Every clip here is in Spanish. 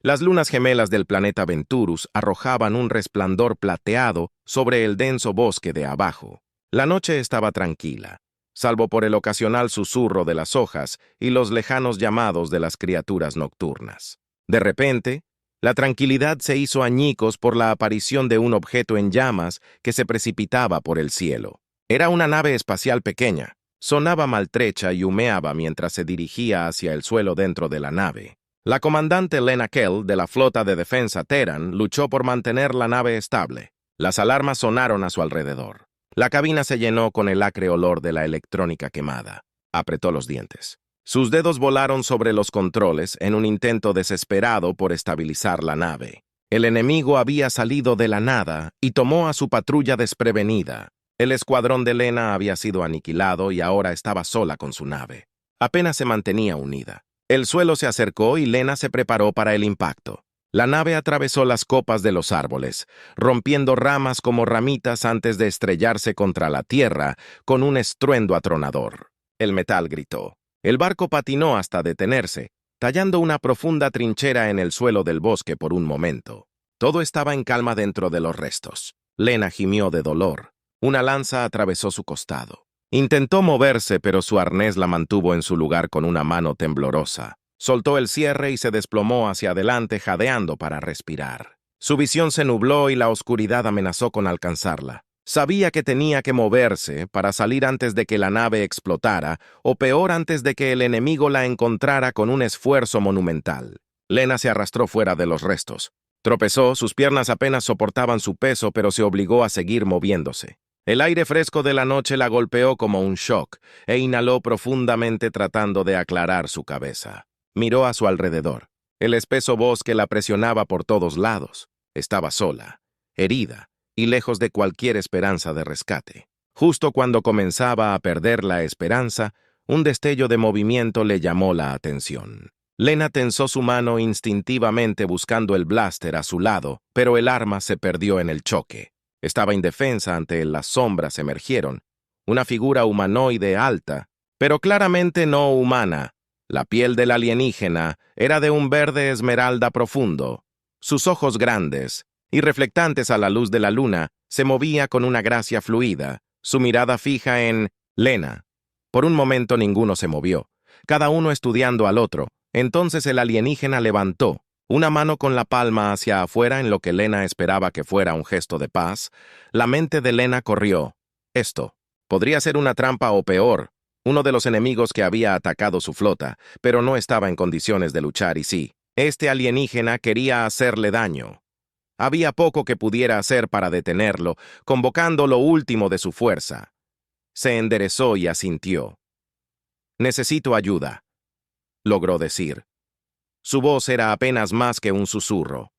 Las lunas gemelas del planeta Venturus arrojaban un resplandor plateado sobre el denso bosque de abajo. La noche estaba tranquila, salvo por el ocasional susurro de las hojas y los lejanos llamados de las criaturas nocturnas. De repente, la tranquilidad se hizo añicos por la aparición de un objeto en llamas que se precipitaba por el cielo. Era una nave espacial pequeña. Sonaba maltrecha y humeaba mientras se dirigía hacia el suelo dentro de la nave. La comandante Lena Kell de la flota de defensa Terran luchó por mantener la nave estable. Las alarmas sonaron a su alrededor. La cabina se llenó con el acre olor de la electrónica quemada. Apretó los dientes. Sus dedos volaron sobre los controles en un intento desesperado por estabilizar la nave. El enemigo había salido de la nada y tomó a su patrulla desprevenida. El escuadrón de Lena había sido aniquilado y ahora estaba sola con su nave. Apenas se mantenía unida. El suelo se acercó y Lena se preparó para el impacto. La nave atravesó las copas de los árboles, rompiendo ramas como ramitas antes de estrellarse contra la tierra con un estruendo atronador. El metal gritó. El barco patinó hasta detenerse, tallando una profunda trinchera en el suelo del bosque por un momento. Todo estaba en calma dentro de los restos. Lena gimió de dolor. Una lanza atravesó su costado. Intentó moverse, pero su arnés la mantuvo en su lugar con una mano temblorosa. Soltó el cierre y se desplomó hacia adelante, jadeando para respirar. Su visión se nubló y la oscuridad amenazó con alcanzarla. Sabía que tenía que moverse para salir antes de que la nave explotara, o peor, antes de que el enemigo la encontrara con un esfuerzo monumental. Lena se arrastró fuera de los restos. Tropezó, sus piernas apenas soportaban su peso, pero se obligó a seguir moviéndose. El aire fresco de la noche la golpeó como un shock, e inhaló profundamente tratando de aclarar su cabeza. Miró a su alrededor. El espeso bosque la presionaba por todos lados. Estaba sola, herida, y lejos de cualquier esperanza de rescate. Justo cuando comenzaba a perder la esperanza, un destello de movimiento le llamó la atención. Lena tensó su mano instintivamente buscando el blaster a su lado, pero el arma se perdió en el choque. Estaba indefensa ante él. Las sombras emergieron. Una figura humanoide alta, pero claramente no humana. La piel del alienígena era de un verde esmeralda profundo. Sus ojos grandes y reflectantes a la luz de la luna se movía con una gracia fluida, su mirada fija en Lena. Por un momento ninguno se movió, cada uno estudiando al otro. Entonces el alienígena levantó una mano con la palma hacia afuera en lo que Lena esperaba que fuera un gesto de paz. La mente de Lena corrió. Esto podría ser una trampa o peor, uno de los enemigos que había atacado su flota, pero no estaba en condiciones de luchar y sí, este alienígena quería hacerle daño. Había poco que pudiera hacer para detenerlo, convocando lo último de su fuerza. Se enderezó y asintió. «Necesito ayuda», logró decir. Su voz era apenas más que un susurro.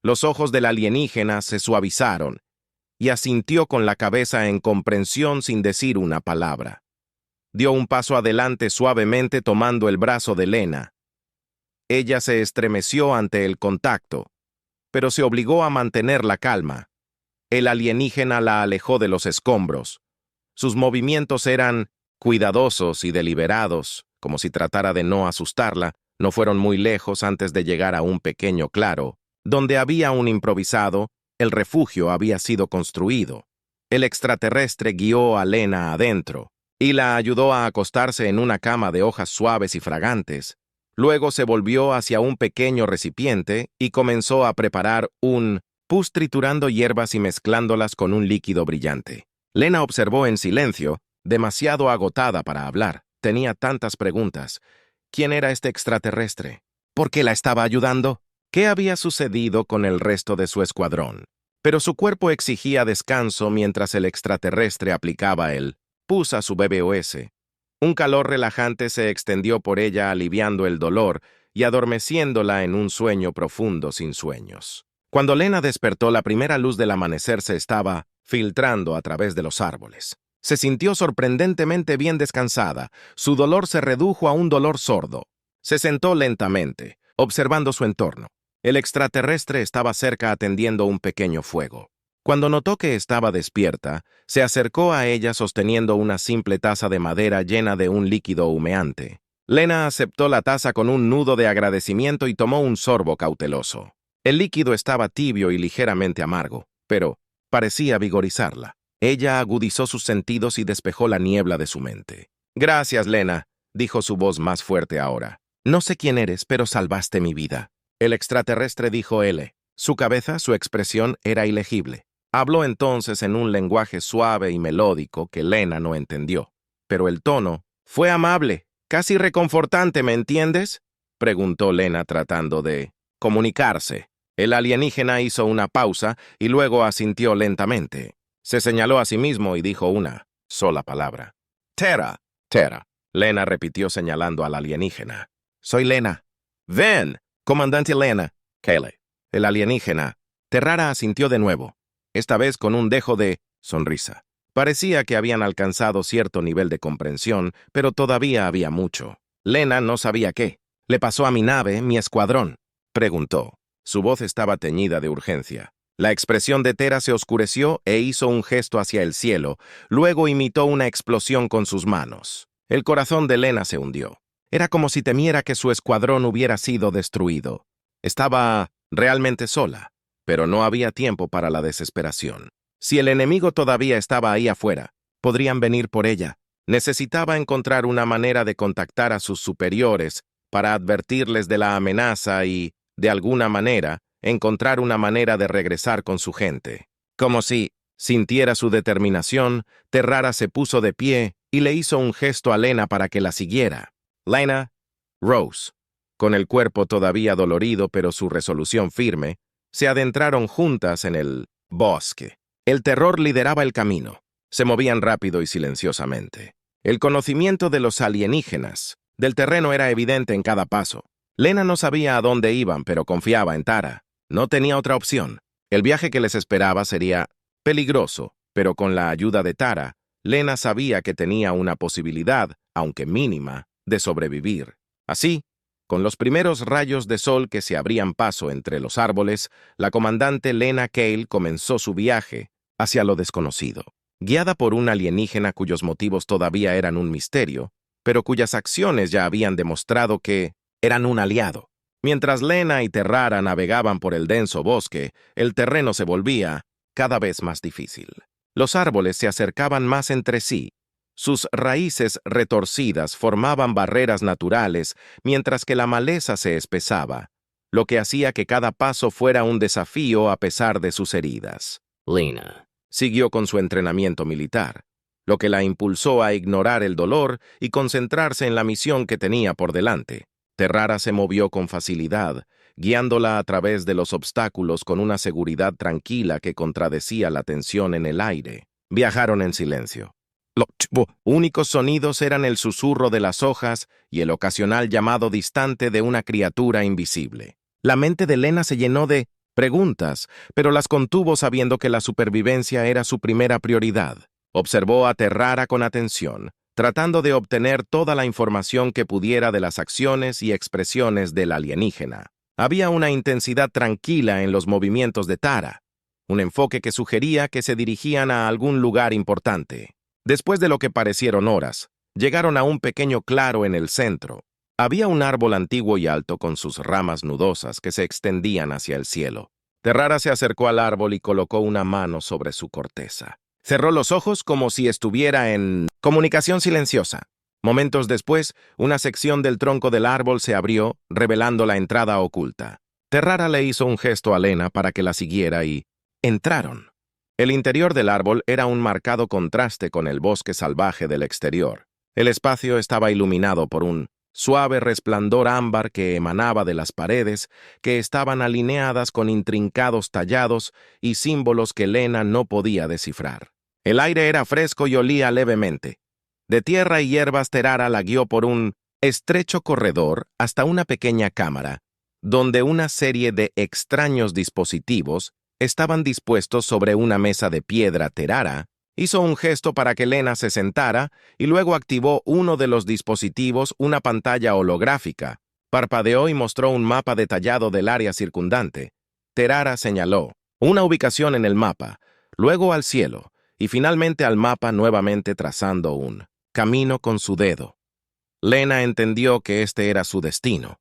Los ojos del alienígena se suavizaron y asintió con la cabeza en comprensión sin decir una palabra. Dio un paso adelante suavemente tomando el brazo de Lena. Ella se estremeció ante el contacto, pero se obligó a mantener la calma. El alienígena la alejó de los escombros. Sus movimientos eran cuidadosos y deliberados, como si tratara de no asustarla. No fueron muy lejos antes de llegar a un pequeño claro, donde había un improvisado. El refugio había sido construido. El extraterrestre guió a Lena adentro y la ayudó a acostarse en una cama de hojas suaves y fragantes. Luego se volvió hacia un pequeño recipiente y comenzó a preparar un pus triturando hierbas y mezclándolas con un líquido brillante. Lena observó en silencio, demasiado agotada para hablar. Tenía tantas preguntas. ¿Quién era este extraterrestre? ¿Por qué la estaba ayudando? ¿Qué había sucedido con el resto de su escuadrón? Pero su cuerpo exigía descanso mientras el extraterrestre aplicaba el pus a su BBOS. Un calor relajante se extendió por ella, aliviando el dolor y adormeciéndola en un sueño profundo sin sueños. Cuando Lena despertó, la primera luz del amanecer se estaba filtrando a través de los árboles. Se sintió sorprendentemente bien descansada. Su dolor se redujo a un dolor sordo. Se sentó lentamente, observando su entorno. El extraterrestre estaba cerca atendiendo un pequeño fuego. Cuando notó que estaba despierta, se acercó a ella sosteniendo una simple taza de madera llena de un líquido humeante. Lena aceptó la taza con un nudo de agradecimiento y tomó un sorbo cauteloso. El líquido estaba tibio y ligeramente amargo, pero parecía vigorizarla. Ella agudizó sus sentidos y despejó la niebla de su mente. «Gracias, Lena», dijo su voz más fuerte ahora. «No sé quién eres, pero salvaste mi vida». El extraterrestre dijo L. Su cabeza, su expresión era ilegible. Habló entonces en un lenguaje suave y melódico que Lena no entendió. Pero el tono fue amable, casi reconfortante, ¿me entiendes?, preguntó Lena tratando de comunicarse. El alienígena hizo una pausa y luego asintió lentamente. Se señaló a sí mismo y dijo una sola palabra. «Terra». «Terra», Lena repitió señalando al alienígena. «Soy Lena». «Ven, comandante Lena». «Kele». El alienígena. Terrara asintió de nuevo, esta vez con un dejo de sonrisa. Parecía que habían alcanzado cierto nivel de comprensión, pero todavía había mucho. Lena no sabía qué. «¿Le pasó a mi nave, mi escuadrón?», preguntó. Su voz estaba teñida de urgencia. La expresión de Terra se oscureció e hizo un gesto hacia el cielo, luego imitó una explosión con sus manos. El corazón de Lena se hundió. Era como si temiera que su escuadrón hubiera sido destruido. Estaba realmente sola, pero no había tiempo para la desesperación. Si el enemigo todavía estaba ahí afuera, podrían venir por ella. Necesitaba encontrar una manera de contactar a sus superiores para advertirles de la amenaza y, de alguna manera, encontrar una manera de regresar con su gente. Como si sintiera su determinación, Terrara se puso de pie y le hizo un gesto a Lena para que la siguiera. Lena, Rose, con el cuerpo todavía dolorido pero su resolución firme, se adentraron juntas en el bosque. El terror lideraba el camino. Se movían rápido y silenciosamente. El conocimiento de los alienígenas del terreno era evidente en cada paso. Lena no sabía a dónde iban, pero confiaba en Tara. No tenía otra opción. El viaje que les esperaba sería peligroso, pero con la ayuda de Tara, Lena sabía que tenía una posibilidad, aunque mínima, de sobrevivir. Así, con los primeros rayos de sol que se abrían paso entre los árboles, la comandante Lena Kale comenzó su viaje hacia lo desconocido. Guiada por un alienígena cuyos motivos todavía eran un misterio, pero cuyas acciones ya habían demostrado que eran un aliado. Mientras Lena y Terrara navegaban por el denso bosque, el terreno se volvía cada vez más difícil. Los árboles se acercaban más entre sí. Sus raíces retorcidas formaban barreras naturales, mientras que la maleza se espesaba, lo que hacía que cada paso fuera un desafío a pesar de sus heridas. Lena siguió con su entrenamiento militar, lo que la impulsó a ignorar el dolor y concentrarse en la misión que tenía por delante. Terrara se movió con facilidad, guiándola a través de los obstáculos con una seguridad tranquila que contradecía la tensión en el aire. Viajaron en silencio. Los únicos sonidos eran el susurro de las hojas y el ocasional llamado distante de una criatura invisible. La mente de Lena se llenó de preguntas, pero las contuvo sabiendo que la supervivencia era su primera prioridad. Observó a Terrara con atención, tratando de obtener toda la información que pudiera de las acciones y expresiones del alienígena. Había una intensidad tranquila en los movimientos de Tara, un enfoque que sugería que se dirigían a algún lugar importante. Después de lo que parecieron horas, llegaron a un pequeño claro en el centro. Había un árbol antiguo y alto con sus ramas nudosas que se extendían hacia el cielo. Terrara se acercó al árbol y colocó una mano sobre su corteza. Cerró los ojos como si estuviera en comunicación silenciosa. Momentos después, una sección del tronco del árbol se abrió, revelando la entrada oculta. Terrara le hizo un gesto a Lena para que la siguiera y entraron. El interior del árbol era un marcado contraste con el bosque salvaje del exterior. El espacio estaba iluminado por un suave resplandor ámbar que emanaba de las paredes, que estaban alineadas con intrincados tallados y símbolos que Lena no podía descifrar. El aire era fresco y olía levemente. De tierra y hierbas, Terrara la guió por un estrecho corredor hasta una pequeña cámara, donde una serie de extraños dispositivos estaban dispuestos sobre una mesa de piedra. Terrara hizo un gesto para que Lena se sentara y luego activó uno de los dispositivos, una pantalla holográfica. Parpadeó y mostró un mapa detallado del área circundante. Terrara señaló una ubicación en el mapa, luego al cielo y finalmente al mapa, nuevamente trazando un camino con su dedo. Lena entendió que este era su destino.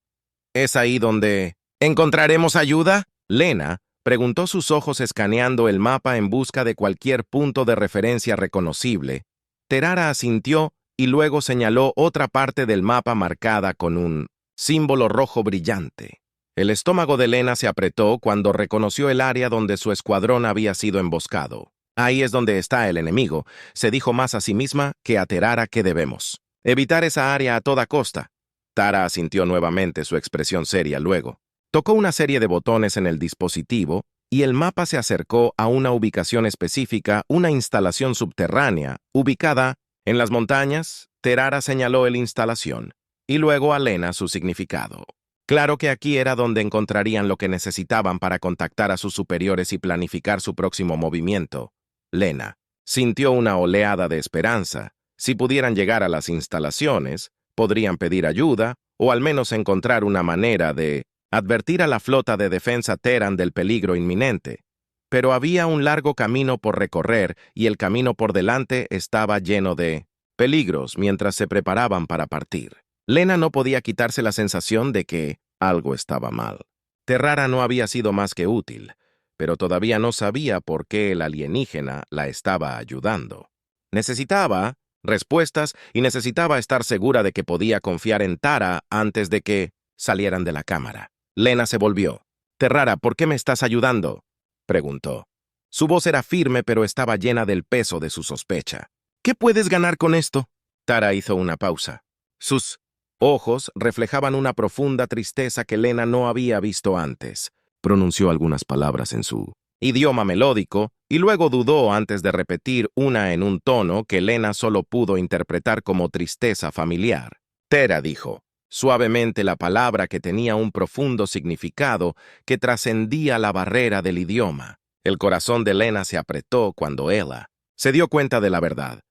¿Es ahí donde encontraremos ayuda? Lena preguntó, sus ojos escaneando el mapa en busca de cualquier punto de referencia reconocible. Terara asintió y luego señaló otra parte del mapa marcada con un símbolo rojo brillante. El estómago de Lena se apretó cuando reconoció el área donde su escuadrón había sido emboscado. Ahí es donde está el enemigo, se dijo más a sí misma que a Terara que debemos evitar esa área a toda costa. Tara asintió nuevamente, su expresión seria luego. Tocó una serie de botones en el dispositivo y el mapa se acercó a una ubicación específica, una instalación subterránea, ubicada en las montañas. Terara señaló la instalación y luego a Lena su significado. Claro que aquí era donde encontrarían lo que necesitaban para contactar a sus superiores y planificar su próximo movimiento. Lena sintió una oleada de esperanza. Si pudieran llegar a las instalaciones, podrían pedir ayuda o al menos encontrar una manera de advertir a la flota de defensa Terran del peligro inminente. Pero había un largo camino por recorrer y el camino por delante estaba lleno de peligros mientras se preparaban para partir. Lena no podía quitarse la sensación de que algo estaba mal. Terrara no había sido más que útil, pero todavía no sabía por qué el alienígena la estaba ayudando. Necesitaba respuestas y necesitaba estar segura de que podía confiar en Tara antes de que salieran de la cámara. Lena se volvió. «Terrara, ¿por qué me estás ayudando?», preguntó. Su voz era firme, pero estaba llena del peso de su sospecha. «¿Qué puedes ganar con esto?». Tara hizo una pausa. Sus ojos reflejaban una profunda tristeza que Lena no había visto antes. Pronunció algunas palabras en su idioma melódico y luego dudó antes de repetir una en un tono que Lena solo pudo interpretar como tristeza familiar. Tera dijo suavemente la palabra que tenía un profundo significado que trascendía la barrera del idioma. El corazón de Lena se apretó cuando ella se dio cuenta de la verdad.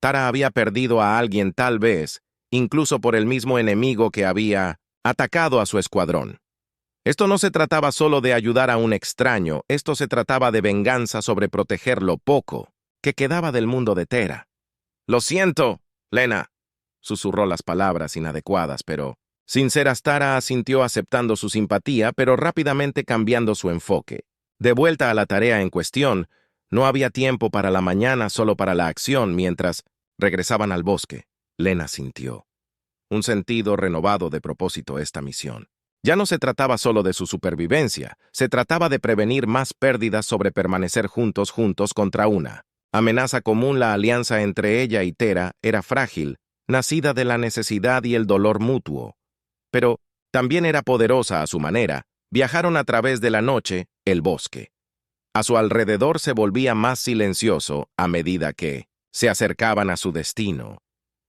Tara había perdido a alguien, tal vez incluso por el mismo enemigo que había atacado a su escuadrón. Esto no se trataba solo de ayudar a un extraño, esto se trataba de venganza sobre proteger lo poco que quedaba del mundo de Tera. «Lo siento, Lena», susurró las palabras inadecuadas, pero sinceras. Tara asintió aceptando su simpatía, pero rápidamente cambiando su enfoque. De vuelta a la tarea en cuestión, no había tiempo para la mañana, solo para la acción. Mientras regresaban al bosque, Lena sintió un sentido renovado de propósito esta misión. Ya no se trataba solo de su supervivencia, se trataba de prevenir más pérdidas sobre permanecer juntos contra una amenaza común. La alianza entre ella y Tera era frágil, nacida de la necesidad y el dolor mutuo. Pero también era poderosa a su manera. Viajaron a través de la noche, el bosque. A su alrededor se volvía más silencioso a medida que se acercaban a su destino.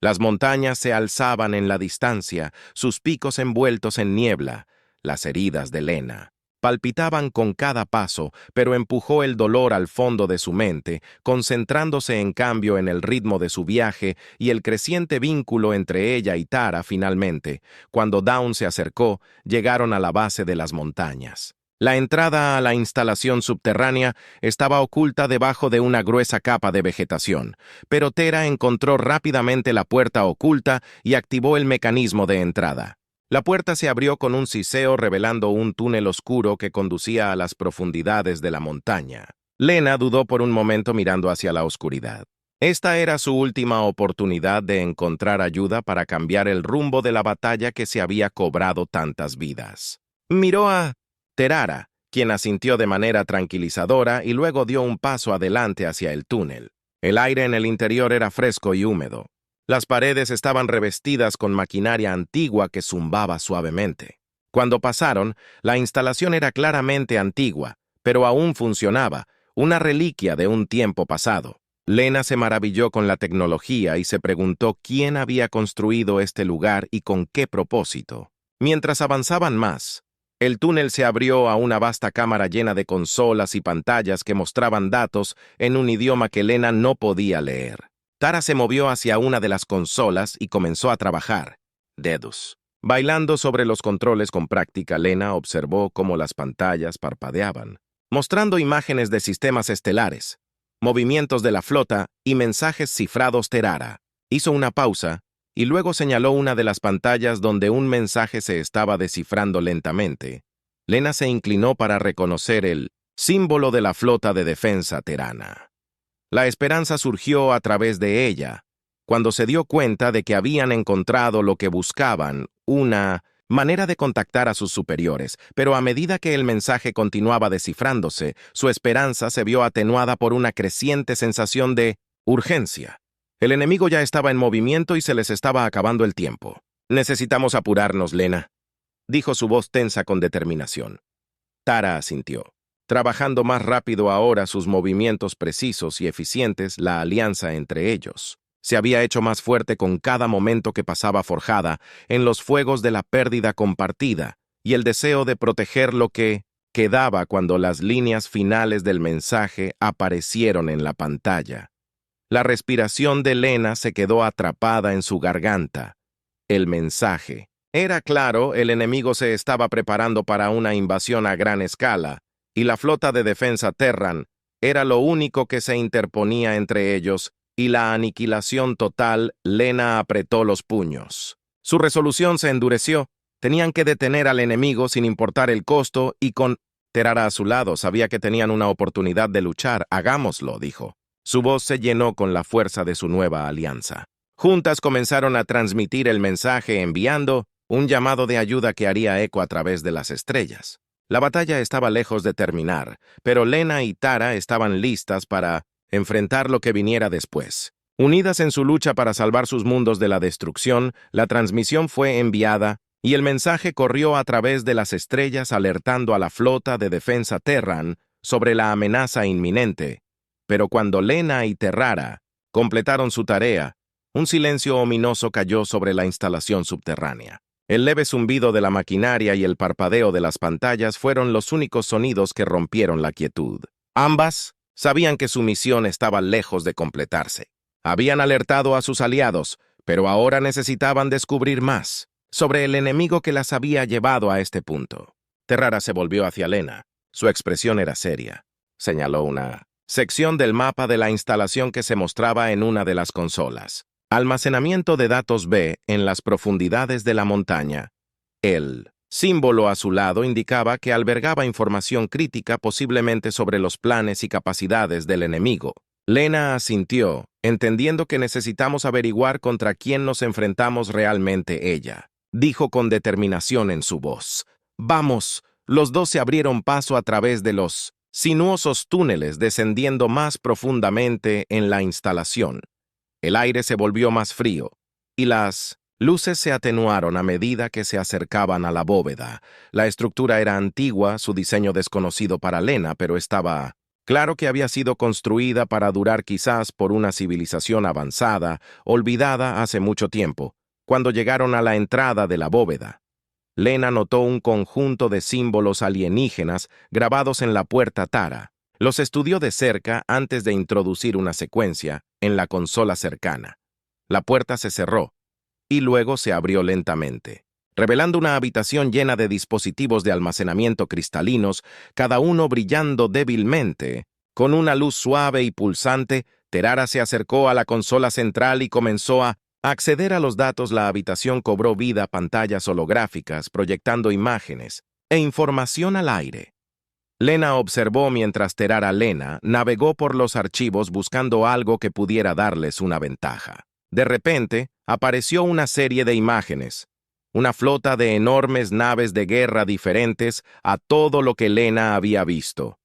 Las montañas se alzaban en la distancia, sus picos envueltos en niebla. Las heridas de Lena palpitaban con cada paso, pero empujó el dolor al fondo de su mente, concentrándose en cambio en el ritmo de su viaje y el creciente vínculo entre ella y Tara. Finalmente, cuando Dawn se acercó, llegaron a la base de las montañas. La entrada a la instalación subterránea estaba oculta debajo de una gruesa capa de vegetación, pero Tera encontró rápidamente la puerta oculta y activó el mecanismo de entrada. La puerta se abrió con un siseo, revelando un túnel oscuro que conducía a las profundidades de la montaña. Lena dudó por un momento, mirando hacia la oscuridad. Esta era su última oportunidad de encontrar ayuda para cambiar el rumbo de la batalla que se había cobrado tantas vidas. Miró a Terara, quien asintió de manera tranquilizadora y luego dio un paso adelante hacia el túnel. El aire en el interior era fresco y húmedo. Las paredes estaban revestidas con maquinaria antigua que zumbaba suavemente. Cuando pasaron, la instalación era claramente antigua, pero aún funcionaba, una reliquia de un tiempo pasado. Lena se maravilló con la tecnología y se preguntó quién había construido este lugar y con qué propósito. Mientras avanzaban más, el túnel se abrió a una vasta cámara llena de consolas y pantallas que mostraban datos en un idioma que Lena no podía leer. Tara se movió hacia una de las consolas y comenzó a trabajar. Dedos bailando sobre los controles con práctica, Lena observó cómo las pantallas parpadeaban, mostrando imágenes de sistemas estelares, movimientos de la flota y mensajes cifrados. Terara hizo una pausa y luego señaló una de las pantallas donde un mensaje se estaba descifrando lentamente. Lena se inclinó para reconocer el símbolo de la flota de defensa terrana. La esperanza surgió a través de ella, cuando se dio cuenta de que habían encontrado lo que buscaban, una manera de contactar a sus superiores, pero a medida que el mensaje continuaba descifrándose, su esperanza se vio atenuada por una creciente sensación de urgencia. El enemigo ya estaba en movimiento y se les estaba acabando el tiempo. «Necesitamos apurarnos, Lena», dijo su voz tensa con determinación. Tara asintió. Trabajando más rápido ahora, sus movimientos precisos y eficientes, la alianza entre ellos se había hecho más fuerte con cada momento que pasaba forjada en los fuegos de la pérdida compartida y el deseo de proteger lo que quedaba cuando las líneas finales del mensaje aparecieron en la pantalla. La respiración de Lena se quedó atrapada en su garganta. El mensaje. Era claro, el enemigo se estaba preparando para una invasión a gran escala, y la flota de defensa Terran era lo único que se interponía entre ellos y la aniquilación total. Lena apretó los puños. Su resolución se endureció. Tenían que detener al enemigo sin importar el costo y con Terara a su lado sabía que tenían una oportunidad de luchar. «Hagámoslo», dijo. Su voz se llenó con la fuerza de su nueva alianza. Juntas comenzaron a transmitir el mensaje enviando un llamado de ayuda que haría eco a través de las estrellas. La batalla estaba lejos de terminar, pero Lena y Tara estaban listas para enfrentar lo que viniera después. Unidas en su lucha para salvar sus mundos de la destrucción, la transmisión fue enviada y el mensaje corrió a través de las estrellas alertando a la flota de defensa Terran sobre la amenaza inminente. Pero cuando Lena y Terrara completaron su tarea, un silencio ominoso cayó sobre la instalación subterránea. El leve zumbido de la maquinaria y el parpadeo de las pantallas fueron los únicos sonidos que rompieron la quietud. Ambas sabían que su misión estaba lejos de completarse. Habían alertado a sus aliados, pero ahora necesitaban descubrir más sobre el enemigo que las había llevado a este punto. Terrara se volvió hacia Lena. Su expresión era seria. Señaló una sección del mapa de la instalación que se mostraba en una de las consolas. Almacenamiento de datos B en las profundidades de la montaña. El símbolo a su lado indicaba que albergaba información crítica posiblemente sobre los planes y capacidades del enemigo. Lena asintió, entendiendo que necesitamos averiguar contra quién nos enfrentamos realmente. Ella dijo con determinación en su voz. «Vamos». Los dos se abrieron paso a través de los sinuosos túneles descendiendo más profundamente en la instalación. El aire se volvió más frío, y las luces se atenuaron a medida que se acercaban a la bóveda. La estructura era antigua, su diseño desconocido para Lena, pero estaba claro que había sido construida para durar quizás por una civilización avanzada, olvidada hace mucho tiempo. Cuando llegaron a la entrada de la bóveda, Lena notó un conjunto de símbolos alienígenas grabados en la puerta Tara. Los estudió de cerca antes de introducir una secuencia en la consola cercana. La puerta se cerró y luego se abrió lentamente, revelando una habitación llena de dispositivos de almacenamiento cristalinos, cada uno brillando débilmente. Con una luz suave y pulsante, Terara se acercó a la consola central y comenzó a acceder a los datos. La habitación cobró vida, pantallas holográficas proyectando imágenes e información al aire. Lena observó mientras Lena navegó por los archivos buscando algo que pudiera darles una ventaja. De repente, apareció una serie de imágenes, una flota de enormes naves de guerra diferentes a todo lo que Lena había visto,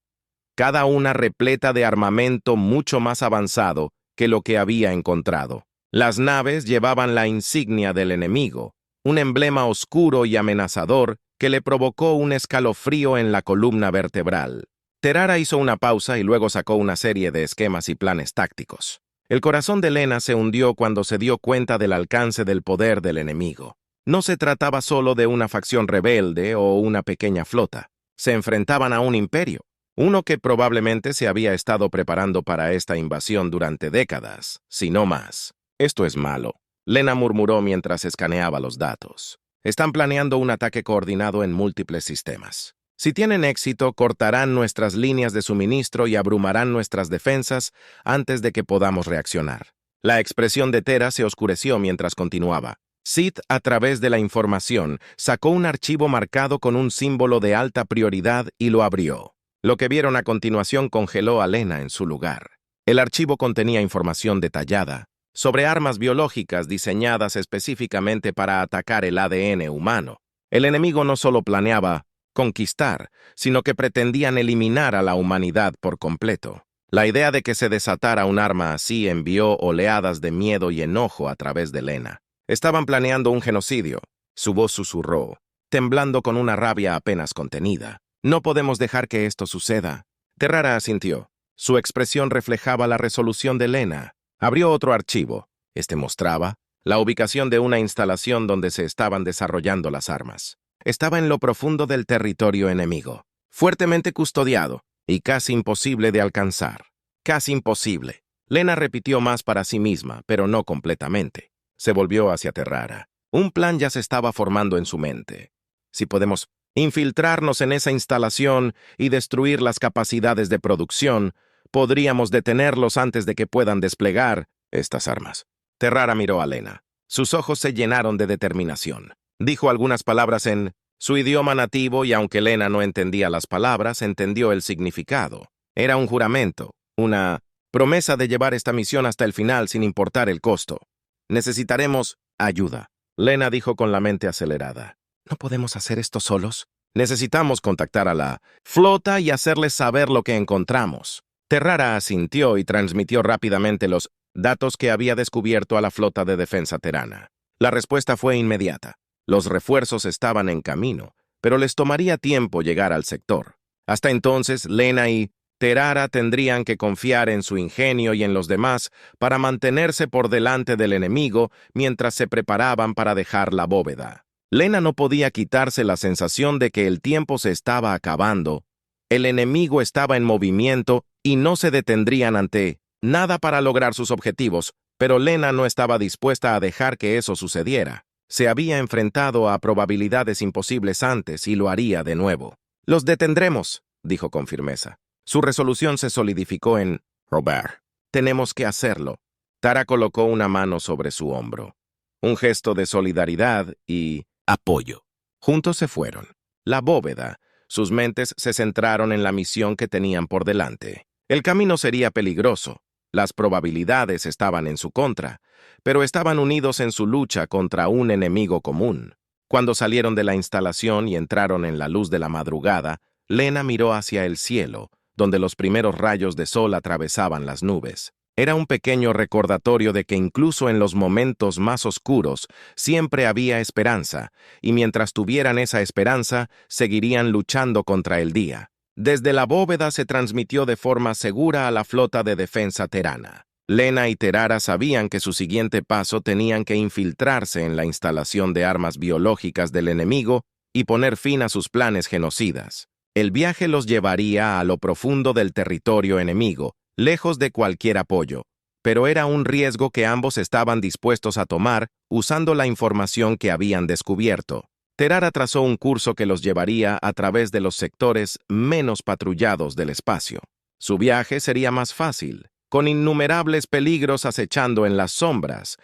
cada una repleta de armamento mucho más avanzado que lo que había encontrado. Las naves llevaban la insignia del enemigo, un emblema oscuro y amenazador que le provocó un escalofrío en la columna vertebral. Terara hizo una pausa y luego sacó una serie de esquemas y planes tácticos. El corazón de Lena se hundió cuando se dio cuenta del alcance del poder del enemigo. No se trataba solo de una facción rebelde o una pequeña flota. Se enfrentaban a un imperio, uno que probablemente se había estado preparando para esta invasión durante décadas, si no más. «Esto es malo», Lena murmuró mientras escaneaba los datos. «Están planeando un ataque coordinado en múltiples sistemas. Si tienen éxito, cortarán nuestras líneas de suministro y abrumarán nuestras defensas antes de que podamos reaccionar. La expresión de Tera se oscureció mientras continuaba. Sid, a través de la información, sacó un archivo marcado con un símbolo de alta prioridad y lo abrió. Lo que vieron a continuación congeló a Lena en su lugar. El archivo contenía información detallada sobre armas biológicas diseñadas específicamente para atacar el ADN humano. El enemigo no solo planeaba conquistar, sino que pretendían eliminar a la humanidad por completo. La idea de que se desatara un arma así envió oleadas de miedo y enojo a través de Lena. Estaban planeando un genocidio. Su voz susurró, temblando con una rabia apenas contenida. No podemos dejar que esto suceda. Terrara asintió. Su expresión reflejaba la resolución de Lena. Abrió otro archivo. Este mostraba la ubicación de una instalación donde se estaban desarrollando las armas. Estaba en lo profundo del territorio enemigo, fuertemente custodiado y casi imposible de alcanzar. Casi imposible. Lena repitió más para sí misma, pero no completamente. Se volvió hacia Terrara. Un plan ya se estaba formando en su mente. Si podemos infiltrarnos en esa instalación y destruir las capacidades de producción, podríamos detenerlos antes de que puedan desplegar estas armas. Terrara miró a Lena. Sus ojos se llenaron de determinación. Dijo algunas palabras en su idioma nativo y aunque Lena no entendía las palabras, entendió el significado. Era un juramento, una promesa de llevar esta misión hasta el final sin importar el costo. Necesitaremos ayuda, Lena dijo con la mente acelerada. ¿No podemos hacer esto solos? Necesitamos contactar a la flota y hacerles saber lo que encontramos. Terrara asintió y transmitió rápidamente los datos que había descubierto a la flota de defensa terana. La respuesta fue inmediata. Los refuerzos estaban en camino, pero les tomaría tiempo llegar al sector. Hasta entonces, Lena y Terrara tendrían que confiar en su ingenio y en los demás para mantenerse por delante del enemigo mientras se preparaban para dejar la bóveda. Lena no podía quitarse la sensación de que el tiempo se estaba acabando. El enemigo estaba en movimiento y no se detendrían ante nada para lograr sus objetivos, pero Lena no estaba dispuesta a dejar que eso sucediera. Se había enfrentado a probabilidades imposibles antes y lo haría de nuevo. «Los detendremos», dijo con firmeza. Su resolución se solidificó en «Robert, tenemos que hacerlo». Tara colocó una mano sobre su hombro. Un gesto de solidaridad y apoyo. Juntos se fueron. La bóveda. Sus mentes se centraron en la misión que tenían por delante. El camino sería peligroso. Las probabilidades estaban en su contra, pero estaban unidos en su lucha contra un enemigo común. Cuando salieron de la instalación y entraron en la luz de la madrugada, Lena miró hacia el cielo, donde los primeros rayos de sol atravesaban las nubes. Era un pequeño recordatorio de que incluso en los momentos más oscuros siempre había esperanza, y mientras tuvieran esa esperanza, seguirían luchando contra el día. Desde la bóveda se transmitió de forma segura a la flota de defensa terana. Lena y Terrara sabían que su siguiente paso tenían que infiltrarse en la instalación de armas biológicas del enemigo y poner fin a sus planes genocidas. El viaje los llevaría a lo profundo del territorio enemigo, lejos de cualquier apoyo, pero era un riesgo que ambos estaban dispuestos a tomar usando la información que habían descubierto. Terrara trazó un curso que los llevaría a través de los sectores menos patrullados del espacio. Su viaje sería más fácil, con innumerables peligros acechando en las sombras,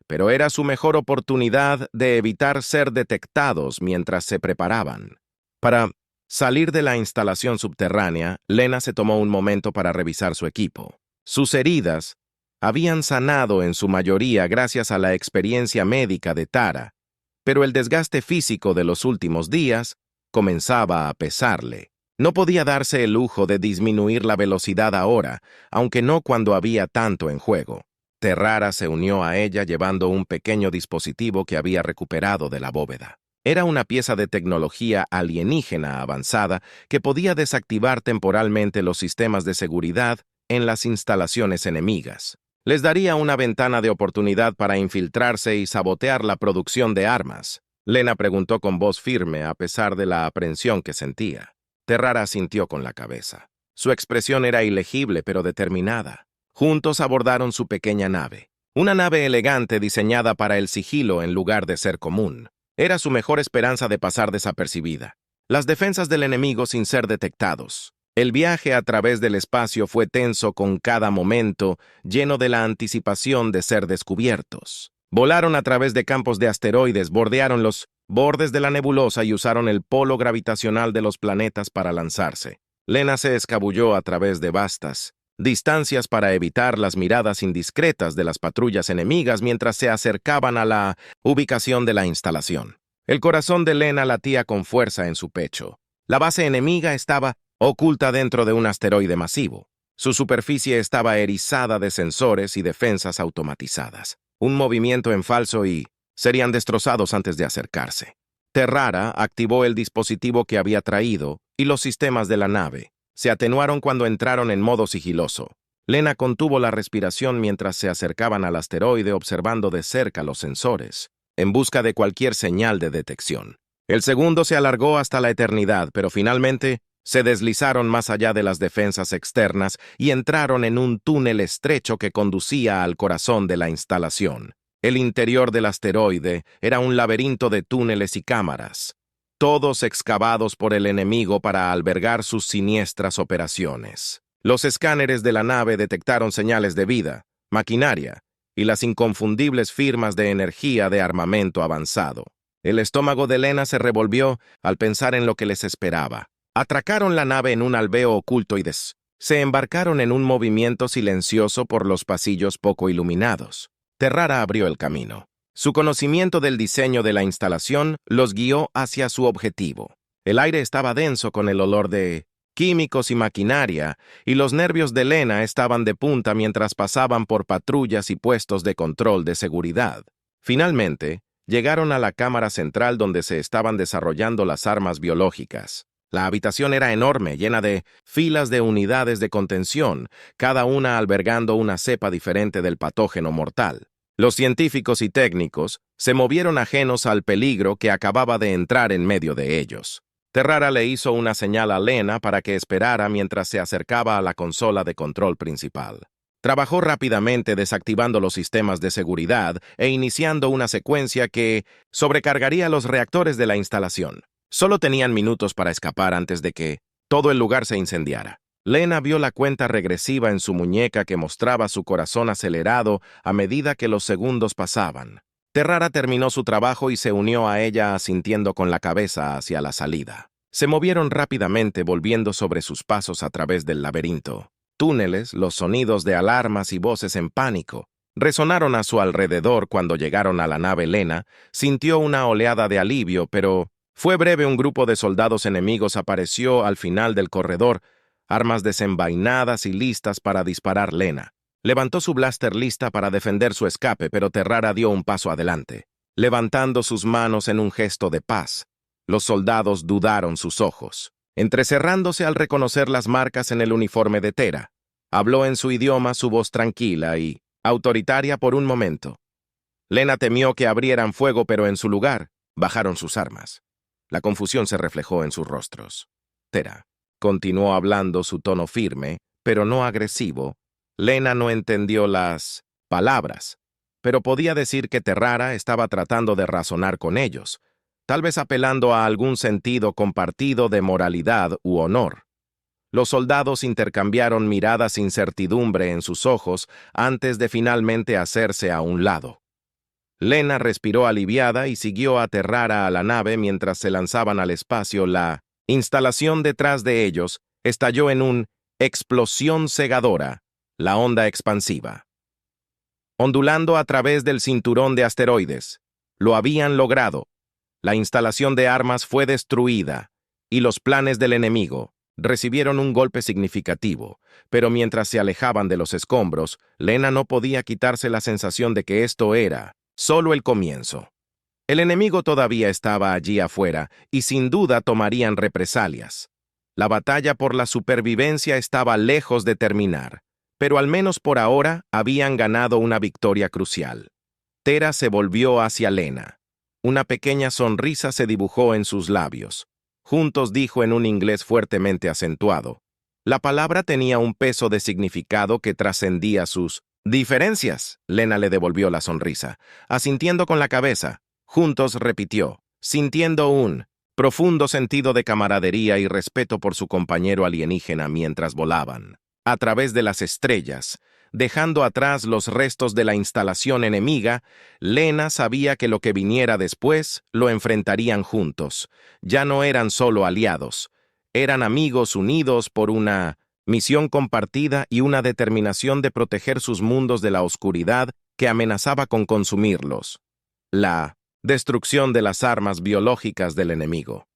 pero era su mejor oportunidad de evitar ser detectados mientras se preparaban. Para salir de la instalación subterránea, Lena se tomó un momento para revisar su equipo. Sus heridas habían sanado en su mayoría gracias a la experiencia médica de Tara, pero el desgaste físico de los últimos días comenzaba a pesarle. No podía darse el lujo de disminuir la velocidad ahora, aunque no cuando había tanto en juego. Terrara se unió a ella llevando un pequeño dispositivo que había recuperado de la bóveda. Era una pieza de tecnología alienígena avanzada que podía desactivar temporalmente los sistemas de seguridad en las instalaciones enemigas. Les daría una ventana de oportunidad para infiltrarse y sabotear la producción de armas. Lena preguntó con voz firme a pesar de la aprensión que sentía. Terrara asintió con la cabeza. Su expresión era ilegible pero determinada. Juntos abordaron su pequeña nave. Una nave elegante diseñada para el sigilo en lugar de ser común. Era su mejor esperanza de pasar desapercibida. Las defensas del enemigo sin ser detectados. El viaje a través del espacio fue tenso con cada momento, lleno de la anticipación de ser descubiertos. Volaron a través de campos de asteroides, bordearon los bordes de la nebulosa y usaron el polo gravitacional de los planetas para lanzarse. Lena se escabulló a través de vastas distancias para evitar las miradas indiscretas de las patrullas enemigas mientras se acercaban a la ubicación de la instalación. El corazón de Lena latía con fuerza en su pecho. La base enemiga estaba oculta dentro de un asteroide masivo. Su superficie estaba erizada de sensores y defensas automatizadas. Un movimiento en falso y serían destrozados antes de acercarse. Terrara activó el dispositivo que había traído y los sistemas de la nave se atenuaron cuando entraron en modo sigiloso. Lena contuvo la respiración mientras se acercaban al asteroide observando de cerca los sensores, en busca de cualquier señal de detección. El segundo se alargó hasta la eternidad, pero finalmente se deslizaron más allá de las defensas externas y entraron en un túnel estrecho que conducía al corazón de la instalación. El interior del asteroide era un laberinto de túneles y cámaras, todos excavados por el enemigo para albergar sus siniestras operaciones. Los escáneres de la nave detectaron señales de vida, maquinaria y las inconfundibles firmas de energía de armamento avanzado. El estómago de Lena se revolvió al pensar en lo que les esperaba. Atracaron la nave en un alveo oculto y se embarcaron en un movimiento silencioso por los pasillos poco iluminados. Terrara abrió el camino. Su conocimiento del diseño de la instalación los guió hacia su objetivo. El aire estaba denso con el olor de químicos y maquinaria, y los nervios de Lena estaban de punta mientras pasaban por patrullas y puestos de control de seguridad. Finalmente, llegaron a la cámara central donde se estaban desarrollando las armas biológicas. La habitación era enorme, llena de filas de unidades de contención, cada una albergando una cepa diferente del patógeno mortal. Los científicos y técnicos se movieron ajenos al peligro que acababa de entrar en medio de ellos. Terrara le hizo una señal a Lena para que esperara mientras se acercaba a la consola de control principal. Trabajó rápidamente desactivando los sistemas de seguridad e iniciando una secuencia que sobrecargaría los reactores de la instalación. Solo tenían minutos para escapar antes de que todo el lugar se incendiara. Lena vio la cuenta regresiva en su muñeca que mostraba su corazón acelerado a medida que los segundos pasaban. Terrara terminó su trabajo y se unió a ella asintiendo con la cabeza hacia la salida. Se movieron rápidamente volviendo sobre sus pasos a través del laberinto. Túneles, los sonidos de alarmas y voces en pánico resonaron a su alrededor cuando llegaron a la nave. Lena sintió una oleada de alivio, pero fue breve. Un grupo de soldados enemigos apareció al final del corredor, armas desenvainadas y listas para disparar. Lena levantó su blaster lista para defender su escape, pero Terrara dio un paso adelante, levantando sus manos en un gesto de paz. Los soldados dudaron sus ojos, entrecerrándose al reconocer las marcas en el uniforme de Tera. Habló en su idioma, su voz tranquila y autoritaria por un momento. Lena temió que abrieran fuego, pero en su lugar bajaron sus armas. La confusión se reflejó en sus rostros. Tera continuó hablando, su tono firme, pero no agresivo. Lena no entendió las palabras, pero podía decir que Terrara estaba tratando de razonar con ellos, tal vez apelando a algún sentido compartido de moralidad u honor. Los soldados intercambiaron miradas sin certidumbre en sus ojos antes de finalmente hacerse a un lado. Lena respiró aliviada y siguió a Terrara a la nave mientras se lanzaban al espacio. La instalación detrás de ellos estalló en una explosión cegadora, la onda expansiva. Ondulando a través del cinturón de asteroides, lo habían logrado. La instalación de armas fue destruida y los planes del enemigo recibieron un golpe significativo, pero mientras se alejaban de los escombros, Lena no podía quitarse la sensación de que esto era solo el comienzo. El enemigo todavía estaba allí afuera y sin duda tomarían represalias. La batalla por la supervivencia estaba lejos de terminar, pero al menos por ahora habían ganado una victoria crucial. Tera se volvió hacia Lena. Una pequeña sonrisa se dibujó en sus labios. Juntos dijo en un inglés fuertemente acentuado. La palabra tenía un peso de significado que trascendía sus diferencias. Lena le devolvió la sonrisa, asintiendo con la cabeza. Juntos repitió, sintiendo un profundo sentido de camaradería y respeto por su compañero alienígena mientras volaban a través de las estrellas. Dejando atrás los restos de la instalación enemiga, Lena sabía que lo que viniera después lo enfrentarían juntos. Ya no eran solo aliados, eran amigos unidos por una misión compartida y una determinación de proteger sus mundos de la oscuridad que amenazaba con consumirlos. La destrucción de las armas biológicas del enemigo.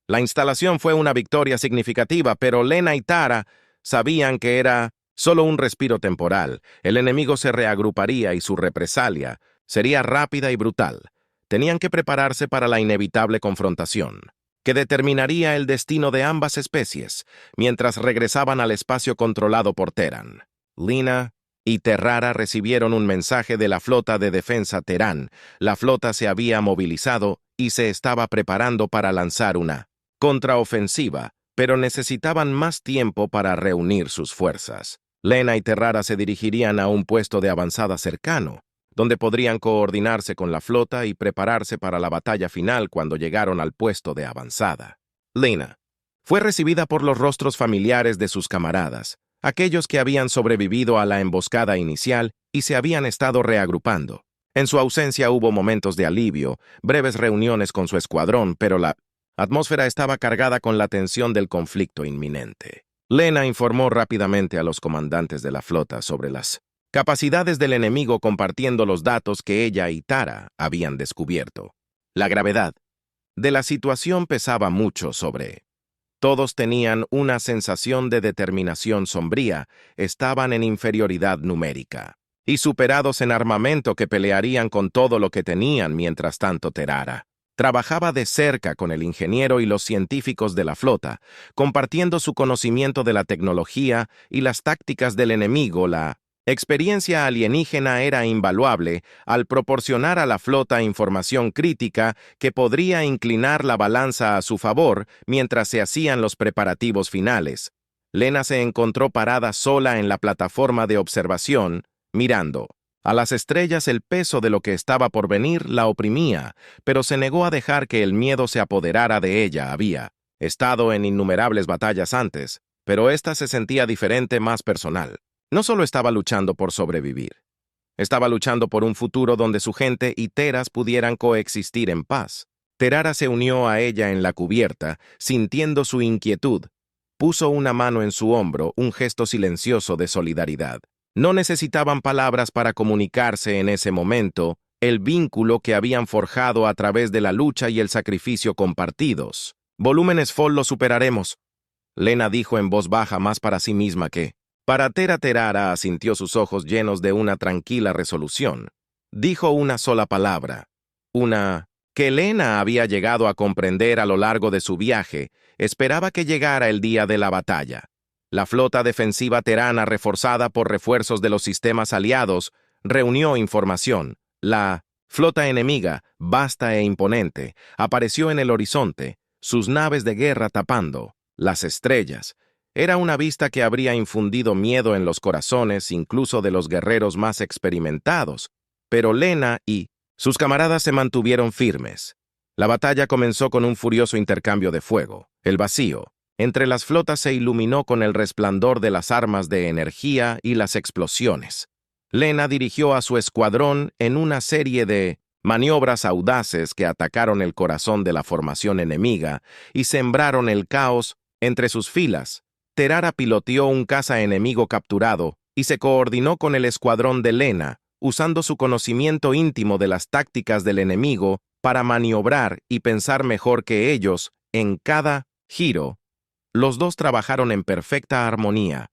La instalación fue una victoria significativa, pero Lena y Tara sabían que era solo un respiro temporal. El enemigo se reagruparía y su represalia sería rápida y brutal. Tenían que prepararse para la inevitable confrontación, que determinaría el destino de ambas especies, mientras regresaban al espacio controlado por Terran. Lena y Terrara recibieron un mensaje de la flota de defensa Terran. La flota se había movilizado y se estaba preparando para lanzar una contraofensiva, pero necesitaban más tiempo para reunir sus fuerzas. Lena y Terrara se dirigirían a un puesto de avanzada cercano, donde podrían coordinarse con la flota y prepararse para la batalla final cuando llegaron al puesto de avanzada. Lena fue recibida por los rostros familiares de sus camaradas, aquellos que habían sobrevivido a la emboscada inicial y se habían estado reagrupando. En su ausencia hubo momentos de alivio, breves reuniones con su escuadrón, pero la atmósfera estaba cargada con la tensión del conflicto inminente. Lena informó rápidamente a los comandantes de la flota sobre las capacidades del enemigo, compartiendo los datos que ella y Tara habían descubierto. La gravedad de la situación pesaba mucho sobre. Todos tenían una sensación de determinación sombría, estaban en inferioridad numérica y superados en armamento que pelearían con todo lo que tenían. Mientras tanto, Terrara trabajaba de cerca con el ingeniero y los científicos de la flota, compartiendo su conocimiento de la tecnología y las tácticas del enemigo. La experiencia alienígena era invaluable al proporcionar a la flota información crítica que podría inclinar la balanza a su favor mientras se hacían los preparativos finales. Lena se encontró parada sola en la plataforma de observación, mirando a las estrellas. El peso de lo que estaba por venir la oprimía, pero se negó a dejar que el miedo se apoderara de ella. Había estado en innumerables batallas antes, pero esta se sentía diferente, más personal. No solo estaba luchando por sobrevivir, estaba luchando por un futuro donde su gente y Teras pudieran coexistir en paz. Terrara se unió a ella en la cubierta, sintiendo su inquietud. Puso una mano en su hombro, un gesto silencioso de solidaridad. No necesitaban palabras para comunicarse en ese momento el vínculo que habían forjado a través de la lucha y el sacrificio compartidos. Volúmenes Fall lo superaremos, Lena dijo en voz baja, más para sí misma que para Tera. Terrara asintió, sus ojos llenos de una tranquila resolución. Dijo una sola palabra, una que Lena había llegado a comprender a lo largo de su viaje. Esperaba que llegara el día de la batalla. La flota defensiva terrana, reforzada por refuerzos de los sistemas aliados, reunió información. La flota enemiga, vasta e imponente, apareció en el horizonte, sus naves de guerra tapando las estrellas. Era una vista que habría infundido miedo en los corazones, incluso de los guerreros más experimentados, pero Lena y sus camaradas se mantuvieron firmes. La batalla comenzó con un furioso intercambio de fuego. El vacío entre las flotas se iluminó con el resplandor de las armas de energía y las explosiones. Lena dirigió a su escuadrón en una serie de maniobras audaces que atacaron el corazón de la formación enemiga y sembraron el caos entre sus filas. Terrara piloteó un caza enemigo capturado y se coordinó con el escuadrón de Lena, usando su conocimiento íntimo de las tácticas del enemigo para maniobrar y pensar mejor que ellos en cada giro. Los dos trabajaron en perfecta armonía.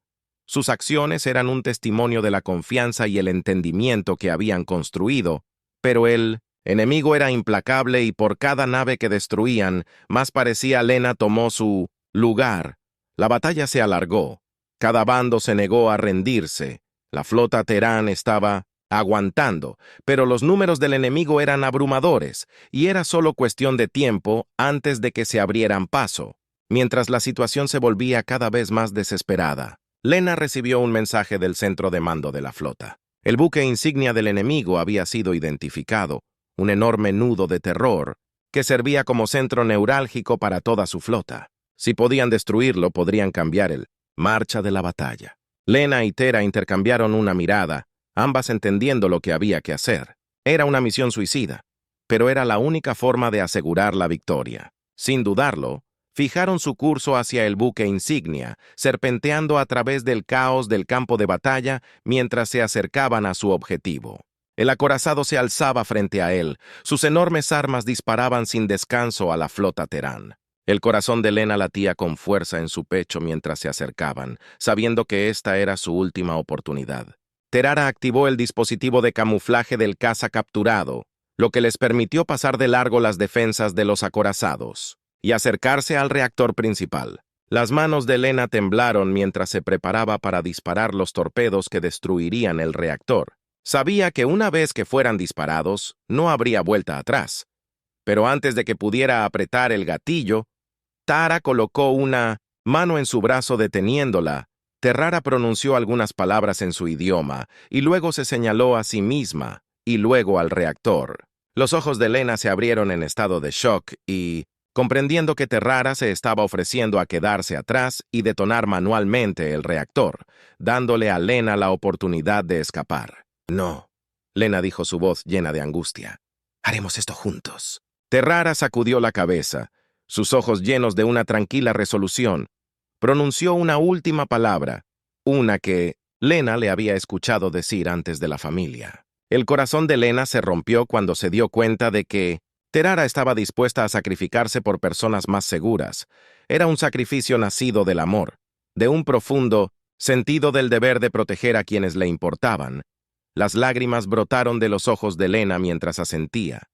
Sus acciones eran un testimonio de la confianza y el entendimiento que habían construido, pero el enemigo era implacable y por cada nave que destruían, más parecía Lena tomó su lugar. La batalla se alargó. Cada bando se negó a rendirse. La flota Terran estaba aguantando, pero los números del enemigo eran abrumadores, y era solo cuestión de tiempo antes de que se abrieran paso. Mientras la situación se volvía cada vez más desesperada, Lena recibió un mensaje del centro de mando de la flota. El buque insignia del enemigo había sido identificado, un enorme nudo de terror que servía como centro neurálgico para toda su flota. Si podían destruirlo, podrían cambiar el marcha de la batalla. Lena y Tera intercambiaron una mirada, ambas entendiendo lo que había que hacer. Era una misión suicida, pero era la única forma de asegurar la victoria. Sin dudarlo, fijaron su curso hacia el buque insignia, serpenteando a través del caos del campo de batalla mientras se acercaban a su objetivo. El acorazado se alzaba frente a él, sus enormes armas disparaban sin descanso a la flota Terán. El corazón de Lena latía con fuerza en su pecho mientras se acercaban, sabiendo que esta era su última oportunidad. Terara activó el dispositivo de camuflaje del caza capturado, lo que les permitió pasar de largo las defensas de los acorazados y acercarse al reactor principal. Las manos de Lena temblaron mientras se preparaba para disparar los torpedos que destruirían el reactor. Sabía que una vez que fueran disparados, no habría vuelta atrás. Pero antes de que pudiera apretar el gatillo, Tara colocó una mano en su brazo deteniéndola. Terrara pronunció algunas palabras en su idioma y luego se señaló a sí misma y luego al reactor. Los ojos de Lena se abrieron en estado de shock y, comprendiendo que Terrara se estaba ofreciendo a quedarse atrás y detonar manualmente el reactor, dándole a Lena la oportunidad de escapar. «No», Lena dijo, su voz llena de angustia. «Haremos esto juntos». Terrara sacudió la cabeza, sus ojos llenos de una tranquila resolución. Pronunció una última palabra, una que Lena le había escuchado decir antes de la familia. El corazón de Lena se rompió cuando se dio cuenta de que Terrara estaba dispuesta a sacrificarse por personas más seguras. Era un sacrificio nacido del amor, de un profundo sentido del deber de proteger a quienes le importaban. Las lágrimas brotaron de los ojos de Lena mientras asentía.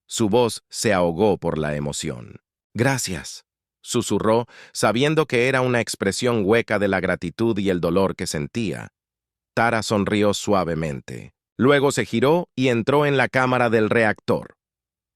Su voz se ahogó por la emoción. «Gracias», susurró, sabiendo que era una expresión hueca de la gratitud y el dolor que sentía. Tara sonrió suavemente. Luego se giró y entró en la cámara del reactor.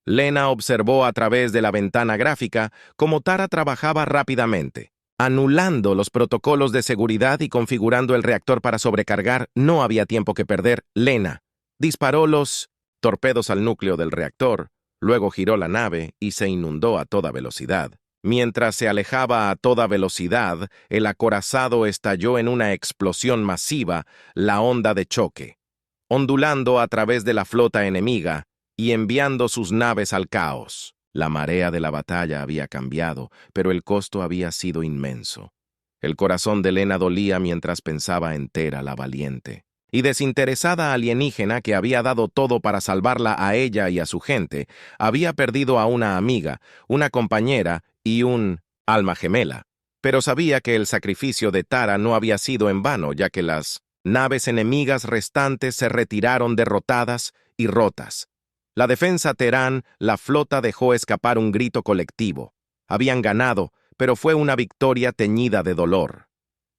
Lena observó a través de la ventana gráfica cómo Tara trabajaba rápidamente, anulando los protocolos de seguridad y configurando el reactor para sobrecargar. No había tiempo que perder. Lena disparó los torpedos al núcleo del reactor, luego giró la nave y se inundó a toda velocidad. Mientras se alejaba a toda velocidad, el acorazado estalló en una explosión masiva, la onda de choque, ondulando a través de la flota enemiga y enviando sus naves al caos. La marea de la batalla había cambiado, pero el costo había sido inmenso. El corazón de Lena dolía mientras pensaba en Tera, la valiente y desinteresada alienígena que había dado todo para salvarla a ella y a su gente. Había perdido a una amiga, una compañera y un alma gemela. Pero sabía que el sacrificio de Tara no había sido en vano, ya que las naves enemigas restantes se retiraron derrotadas y rotas. La defensa Terán, la flota dejó escapar un grito colectivo. Habían ganado, pero fue una victoria teñida de dolor.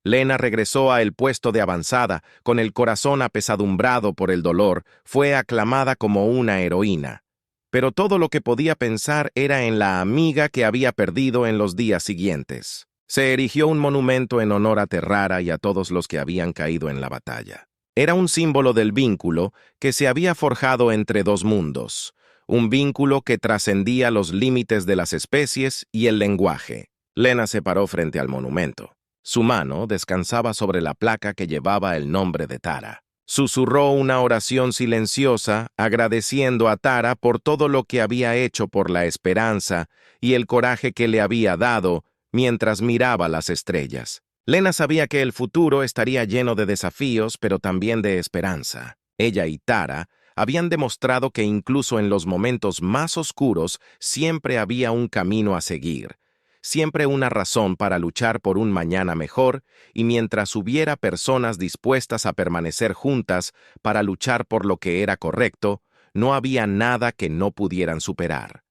Lena regresó a el puesto de avanzada, con el corazón apesadumbrado por el dolor. Fue aclamada como una heroína. Pero todo lo que podía pensar era en la amiga que había perdido en los días siguientes. Se erigió un monumento en honor a Terrara y a todos los que habían caído en la batalla. Era un símbolo del vínculo que se había forjado entre dos mundos, un vínculo que trascendía los límites de las especies y el lenguaje. Lena se paró frente al monumento. Su mano descansaba sobre la placa que llevaba el nombre de Tara. Susurró una oración silenciosa, agradeciendo a Tara por todo lo que había hecho por la esperanza y el coraje que le había dado mientras miraba las estrellas. Lena sabía que el futuro estaría lleno de desafíos, pero también de esperanza. Ella y Tara habían demostrado que incluso en los momentos más oscuros siempre había un camino a seguir. Siempre una razón para luchar por un mañana mejor, y mientras hubiera personas dispuestas a permanecer juntas para luchar por lo que era correcto, no había nada que no pudieran superar.